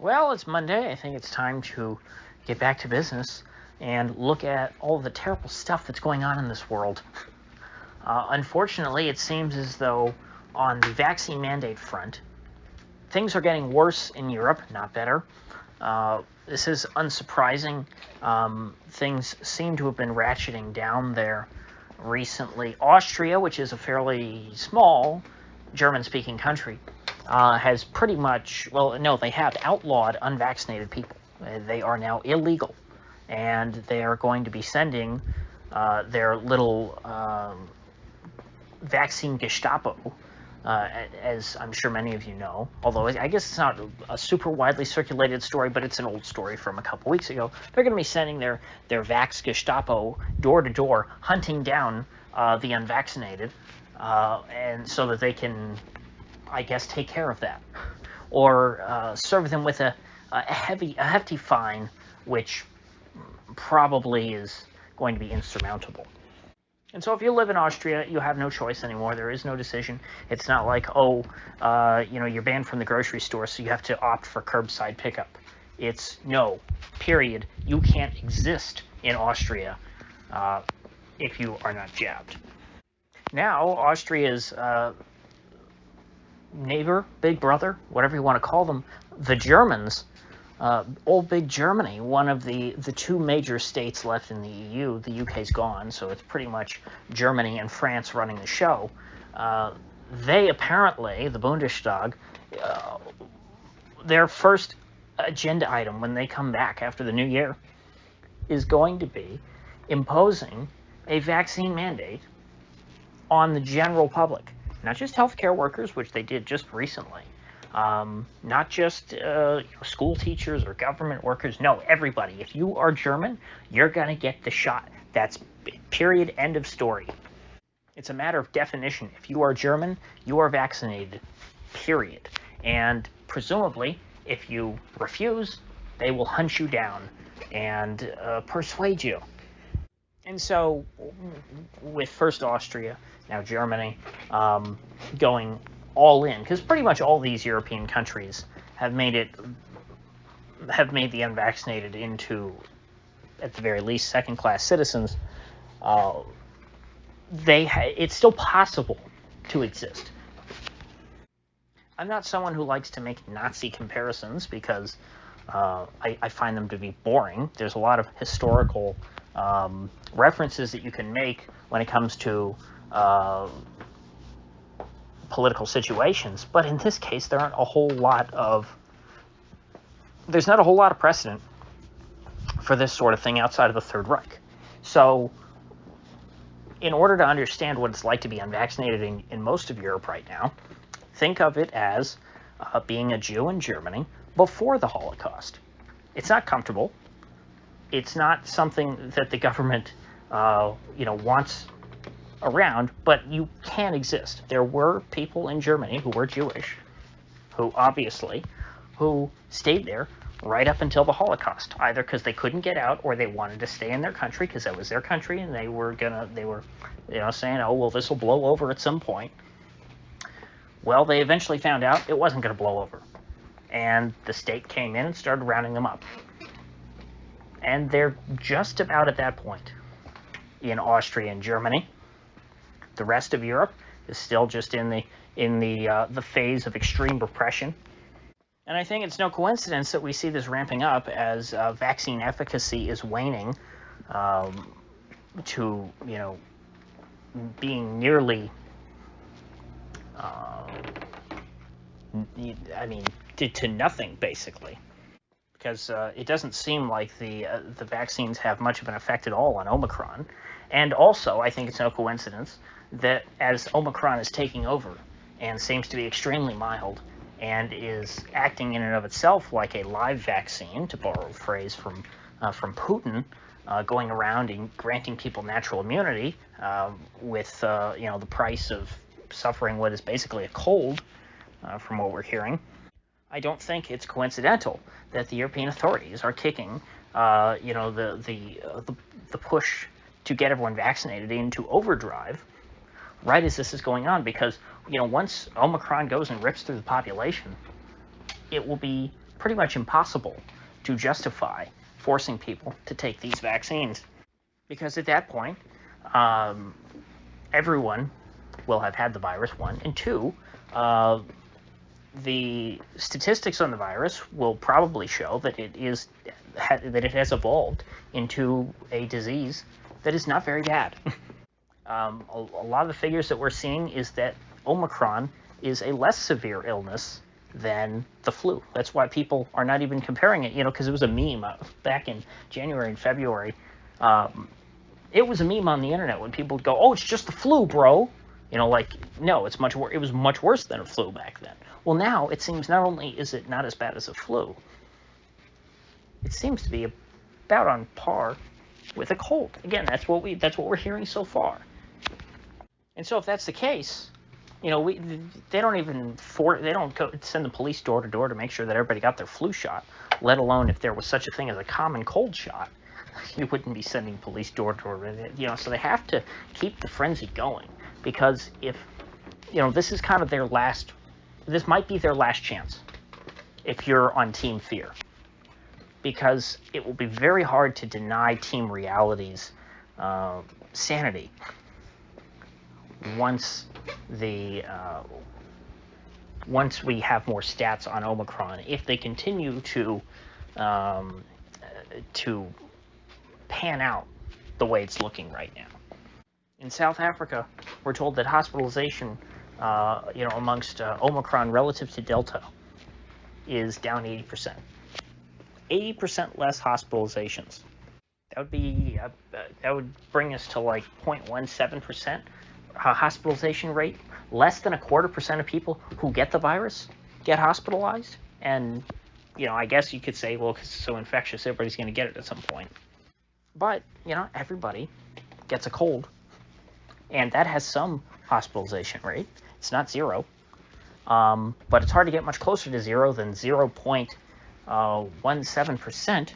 Well, it's Monday. I think it's time to get back to business and look at all the terrible stuff that's going on in this world. Unfortunately, it seems as though on the vaccine mandate front, things are getting worse in Europe, not better. This is unsurprising. Things seem to have been ratcheting down there recently. Austria, which is a fairly small German-speaking country, has pretty much, well, no, they have outlawed unvaccinated people. They are now illegal, and they are going to be sending their little vaccine Gestapo, as I'm sure many of you know, although I guess it's not a super widely circulated story, but it's an old story from a couple weeks ago. They're going to be sending their Vax Gestapo door to door, hunting down the unvaccinated, and so that they can, I guess, take care of that, or serve them with a hefty fine, which probably is going to be insurmountable. And so if you live in Austria, you have no choice anymore. There is no decision. It's not like, you're banned from the grocery store, so you have to opt for curbside pickup. It's no, period. You can't exist in Austria if you are not jabbed. Now, Austria's neighbor, big brother, whatever you want to call them, the Germans, old big Germany, one of the two major states left in the EU. The UK's gone, so it's pretty much Germany and France running the show. They apparently, the Bundestag, their first agenda item when they come back after the new year is going to be imposing a vaccine mandate on the general public. Not just healthcare workers, which they did just recently. Not just school teachers or government workers. No, everybody. If you are German, you're going to get the shot. That's period, end of story. It's a matter of definition. If you are German, you are vaccinated, period. And presumably, if you refuse, they will hunt you down and persuade you. And so, with first Austria, now Germany, going all in, because pretty much all these European countries have made the unvaccinated into, at the very least, second-class citizens. It's still possible to exist. I'm not someone who likes to make Nazi comparisons because I find them to be boring. There's a lot of historical references that you can make when it comes to political situations, but in this case, there's not a whole lot of precedent for this sort of thing outside of the Third Reich. So, in order to understand what it's like to be unvaccinated in most of Europe right now, think of it as being a Jew in Germany before the Holocaust. It's not comfortable. It's not something that the government, wants around, but you can exist. There were people in Germany who were Jewish, who stayed there right up until the Holocaust, either because they couldn't get out or they wanted to stay in their country because that was their country, and they were saying, oh, well, this will blow over at some point. Well, they eventually found out it wasn't going to blow over, and the state came in and started rounding them up. And they're just about at that point in Austria and Germany. The rest of Europe is still just in the phase of extreme repression. And I think it's no coincidence that we see this ramping up as vaccine efficacy is waning to, being nearly, to nothing, basically. Because it doesn't seem like the vaccines have much of an effect at all on Omicron. And also, I think it's no coincidence that as Omicron is taking over and seems to be extremely mild and is acting in and of itself like a live vaccine, to borrow a phrase from Putin, going around and granting people natural immunity with the price of suffering what is basically a cold, from what we're hearing. I don't think it's coincidental that the European authorities are kicking, the push to get everyone vaccinated into overdrive right as this is going on, because once Omicron goes and rips through the population, it will be pretty much impossible to justify forcing people to take these vaccines, because at that point, everyone will have had the virus, one, and two, the statistics on the virus will probably show that it has evolved into a disease that is not very bad. A lot of the figures that we're seeing is that Omicron is a less severe illness than the flu. That's why people are not even comparing it, because it was a meme back in January and February. It was a meme on the internet when people would go, "Oh, it's just the flu, bro." No, it's much worse. It was much worse than a flu back then. Well, now it seems not only is it not as bad as a flu, it seems to be about on par with a cold. Again, that's what we're hearing so far. And so if that's the case, they don't send the police door to door to make sure that everybody got their flu shot, let alone if there was such a thing as a common cold shot. You wouldn't be sending police door to door, so they have to keep the frenzy going, because if, this is kind of this might be their last chance if you're on Team Fear, because it will be very hard to deny Team Reality's sanity once we have more stats on Omicron, if they continue to pan out the way it's looking right now. In South Africa, we're told that hospitalization, amongst Omicron relative to Delta, is down 80%. 80% less hospitalizations. That would bring us to like 0.17% hospitalization rate. Less than 0.25% of people who get the virus get hospitalized. And, I guess you could say, well, because it's so infectious, everybody's going to get it at some point. But, everybody gets a cold. And that has some hospitalization rate. It's not zero. But it's hard to get much closer to zero than 0.17%.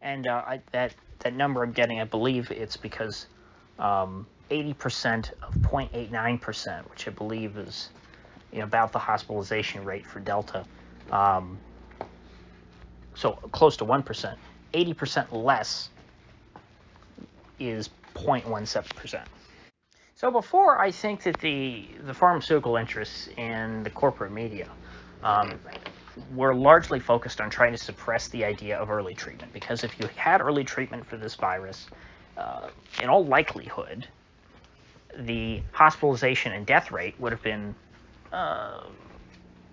And that number I'm getting, I believe it's because 80% of 0.89%, which I believe is about the hospitalization rate for Delta, so close to 1%, 80% less is 0.17%. So before I think that the pharmaceutical interests and the corporate media were largely focused on trying to suppress the idea of early treatment, because if you had early treatment for this virus, in all likelihood, the hospitalization and death rate would have been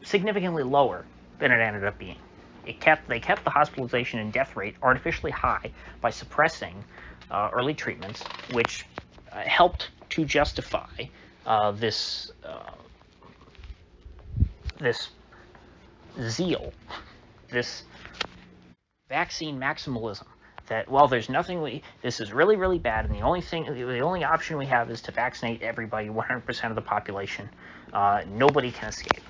significantly lower than it ended up being. They kept the hospitalization and death rate artificially high by suppressing early treatments, which helped to justify this zeal, this vaccine maximalism. That, well, there's nothing this is really, really bad, and the only option we have is to vaccinate everybody, 100% of the population. Nobody can escape.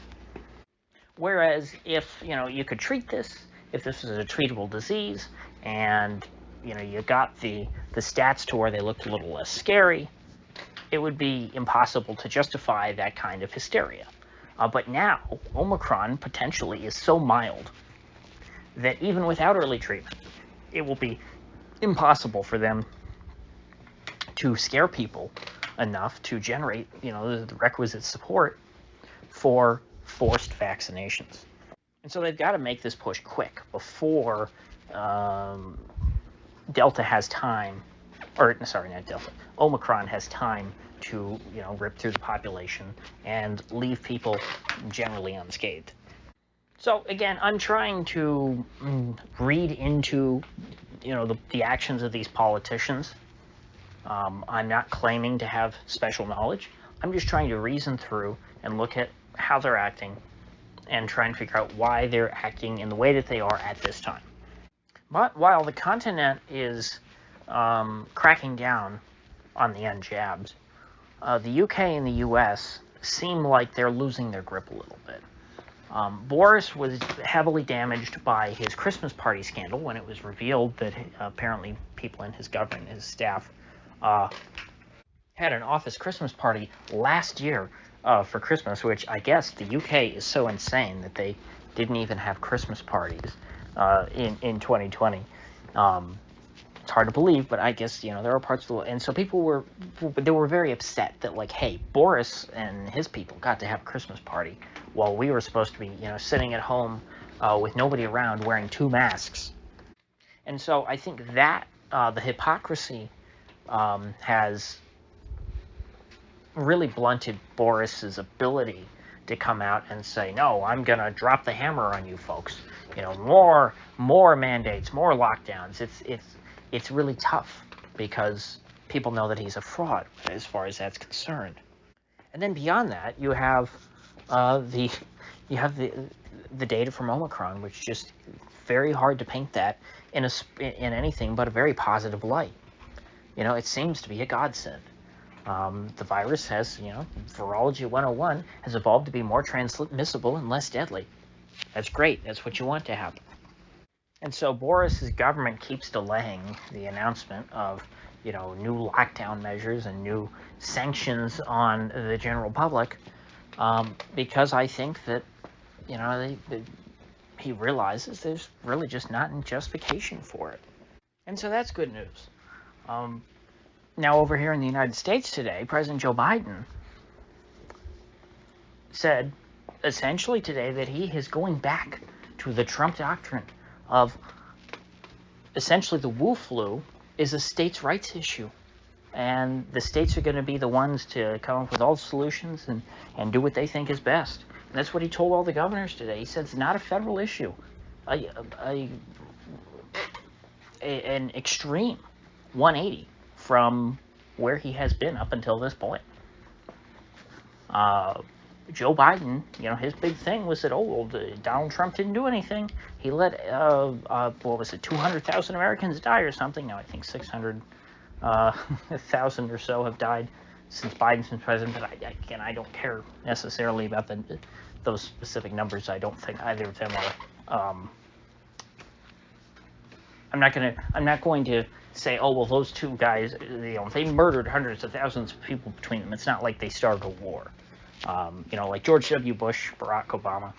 Whereas if, you could treat this, if this was a treatable disease, and, you got the stats to where they looked a little less scary, it would be impossible to justify that kind of hysteria. But now, Omicron potentially is so mild that even without early treatment, it will be impossible for them to scare people enough to generate, the requisite support for forced vaccinations. And so they've got to make this push quick before Delta has time, or sorry, not Delta, Omicron has time to, rip through the population and leave people generally unscathed. So again, I'm trying to read into, the actions of these politicians. I'm not claiming to have special knowledge. I'm just trying to reason through and look at how they're acting and try and figure out why they're acting in the way that they are at this time. But while the continent is cracking down on the unjabbed, the UK and the US seem like they're losing their grip a little bit. Boris was heavily damaged by his Christmas party scandal when it was revealed that apparently people in his government, his staff, had an office Christmas party last year for Christmas, which I guess the UK is so insane that they didn't even have Christmas parties in 2020. It's hard to believe, but I guess, there are parts of the world. And so people were very upset that, like, hey, Boris and his people got to have a Christmas party while we were supposed to be, sitting at home with nobody around wearing 2 masks. And so I think that the hypocrisy has really blunted Boris's ability to come out and say, no, I'm going to drop the hammer on you folks. More mandates, more lockdowns. It's really tough because people know that he's a fraud as far as that's concerned. And then beyond that, you have the data from Omicron, which just very hard to paint that in anything but a very positive light. It seems to be a godsend. The virus has, virology 101 has evolved to be more transmissible and less deadly. That's great. That's what you want to happen. And so Boris's government keeps delaying the announcement of, new lockdown measures and new sanctions on the general public, because I think that, he realizes there's really just not a justification for it. And so that's good news. Now, over here in the United States today, President Joe Biden said essentially today that he is going back to the Trump doctrine of essentially the Wu flu is a states' rights issue. And the states are going to be the ones to come up with all the solutions and do what they think is best. And that's what he told all the governors today. He said it's not a federal issue. An extreme 180 from where he has been up until this point. Joe Biden, his big thing was that, Donald Trump didn't do anything. He let, 200,000 Americans die or something. Now I think 600,000 or so have died since Biden's been president. But I don't care necessarily about those specific numbers. I don't think either of them are. I'm not going to say, those two guys, they murdered hundreds of thousands of people between them. It's not like they started a war. Like George W. Bush, Barack Obama,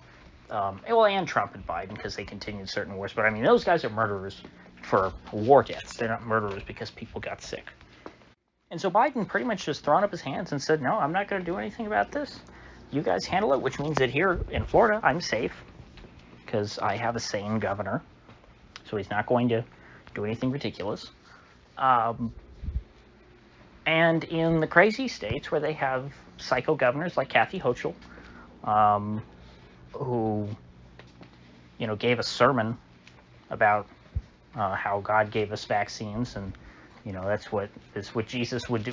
and Trump and Biden, because they continued certain wars. But those guys are murderers for war deaths. They're not murderers because people got sick. And so Biden pretty much just thrown up his hands and said, no, I'm not going to do anything about this. You guys handle it, which means that here in Florida, I'm safe because I have a sane governor. So he's not going to do anything ridiculous. And in the crazy states where they have psycho governors like Kathy Hochul, who, gave a sermon about how God gave us vaccines, and that's what Jesus would do.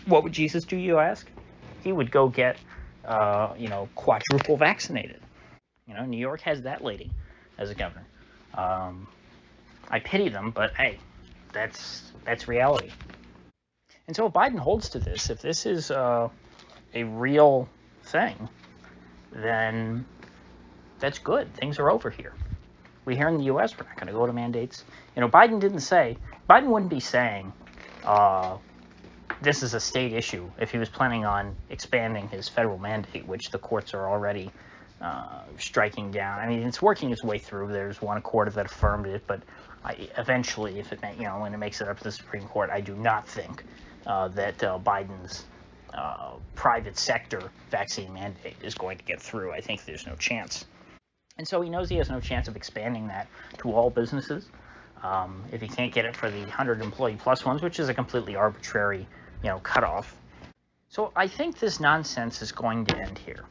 What would Jesus do, you ask? He would go get quadruple vaccinated. New York has that lady as a governor. I pity them, but hey, that's reality. And so if Biden holds to this, if this is a real thing, then that's good. Things are over here. We here in the U.S., we're not going to go to mandates. Biden wouldn't be saying this is a state issue if he was planning on expanding his federal mandate, which the courts are already striking down. It's working its way through. There's one court that affirmed it, but eventually, if it when it makes it up to the Supreme Court, I do not think that Biden's private sector vaccine mandate is going to get through. I think there's no chance. And so he knows he has no chance of expanding that to all businesses. If he can't get it for the 100 employee plus ones, which is a completely arbitrary, cutoff. So I think this nonsense is going to end here.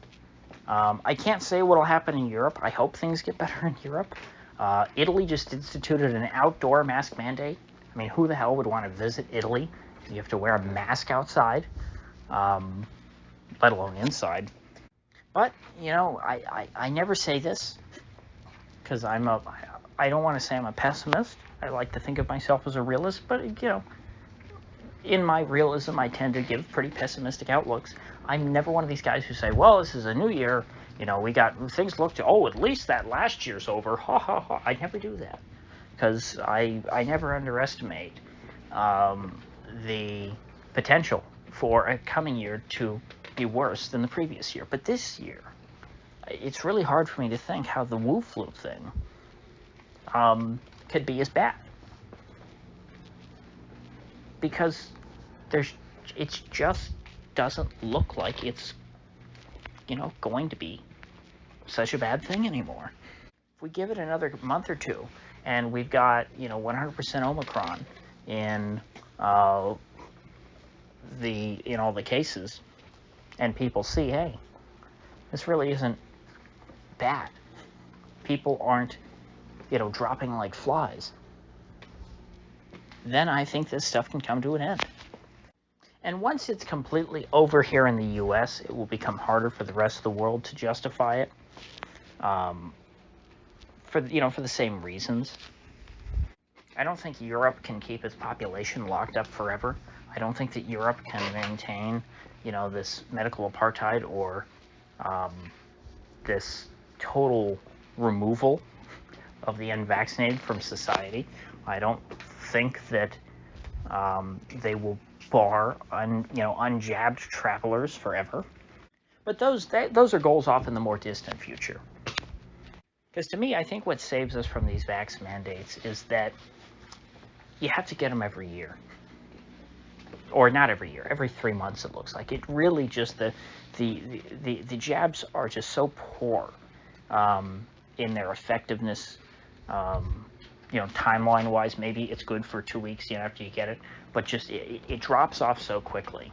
I can't say what will happen in Europe. I hope things get better in Europe. Italy just instituted an outdoor mask mandate. Who the hell would want to visit Italy? You have to wear a mask outside, let alone inside. But, I never say this because I don't want to say I'm a pessimist. I like to think of myself as a realist, but, in my realism, I tend to give pretty pessimistic outlooks. I'm never one of these guys who say, well, this is a new year, we got things look to, at least that last year's over, ha ha ha. I never do that because I never underestimate the potential for a coming year to be worse than the previous year. But this year, it's really hard for me to think how the Wu flu thing could be as bad, because it just doesn't look like it's going to be such a bad thing anymore. If we give it another month or two, and we've got 100% Omicron in the cases, and people see, hey, this really isn't bad. People aren't dropping like flies. Then I think this stuff can come to an end. And once it's completely over here in the U.S., it will become harder for the rest of the world to justify it. For the same reasons. I don't think Europe can keep its population locked up forever. I don't think that Europe can maintain, this medical apartheid or this total removal of the unvaccinated from society. I don't think that they will bar unjabbed travelers forever. But those are goals off in the more distant future. Because to me, I think what saves us from these vax mandates is that you have to get them every year. Or not every year, every 3 months it looks like. It really just, the jabs are just so poor in their effectiveness. Timeline-wise, maybe it's good for 2 weeks after you get it, but just it drops off so quickly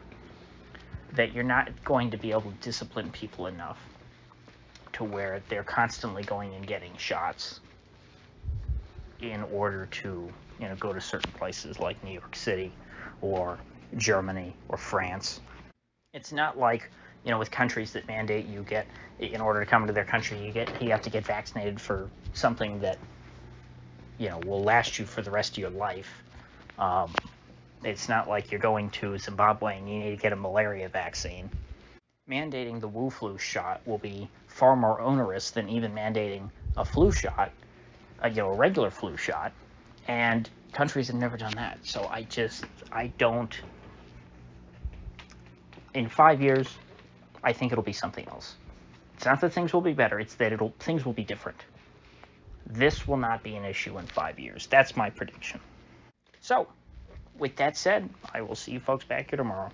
that you're not going to be able to discipline people enough to where they're constantly going and getting shots in order to go to certain places like New York City or Germany or France. It's not like with countries that mandate you get, in order to come to their country, you have to get vaccinated for something that will last you for the rest of your life. It's not like you're going to Zimbabwe and you need to get a malaria vaccine. Mandating the Wu flu shot will be far more onerous than even mandating a flu shot, a regular flu shot, and countries have never done that. So I don't. In 5 years, I think it'll be something else. It's not that things will be better; it's that things will be different. This will not be an issue in 5 years. That's my prediction. So, with that said, I will see you folks back here tomorrow.